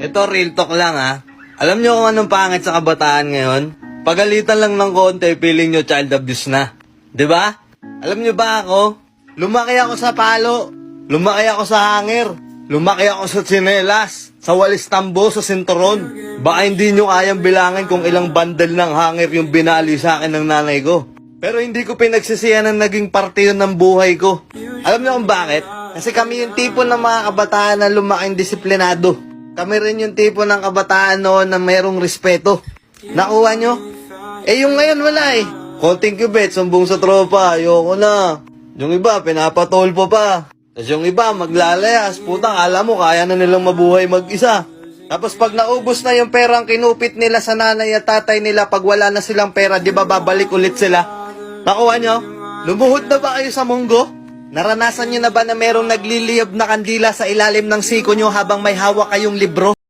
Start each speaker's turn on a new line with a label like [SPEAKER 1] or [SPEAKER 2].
[SPEAKER 1] Ito, real talk lang ha. Alam nyo kung anong pangit sa kabataan ngayon? Pagalitan lang ng konti, feeling nyo child abuse na. 'Di ba? Alam nyo ba ako? Lumaki ako sa palo. Lumaki ako sa hanger. Lumaki ako sa tsinelas. Sa walis tambo, sa sinturon. Baka hindi nyo kayang bilangin kung ilang bandal ng hanger yung binali sa akin ng nanay ko. Pero hindi ko pinagsisiyan na naging parte yun ng buhay ko. Alam nyo kung bakit? Kasi kami yung tipo ng mga kabataan na lumaking disiplinado. Kami rin yung tipo ng kabataan noon na mayroong respeto. Nakuha nyo? Eh yung ngayon wala eh. Konting cubet, sumbong sa tropa, ayoko na. Yung iba, pinapatolpo pa. Tapos yung iba, maglalayas. Putang, alam mo, kaya na nilang mabuhay mag-isa. Tapos pag naubos na yung perang kinupit nila sa nanay at tatay nila, pag wala na silang pera, di ba babalik ulit sila? Nakuha nyo? Lumuhod na ba kayo sa munggo? Naranasan nyo na ba na merong nagliliyab na kandila sa ilalim ng siko nyo habang may hawak kayong libro?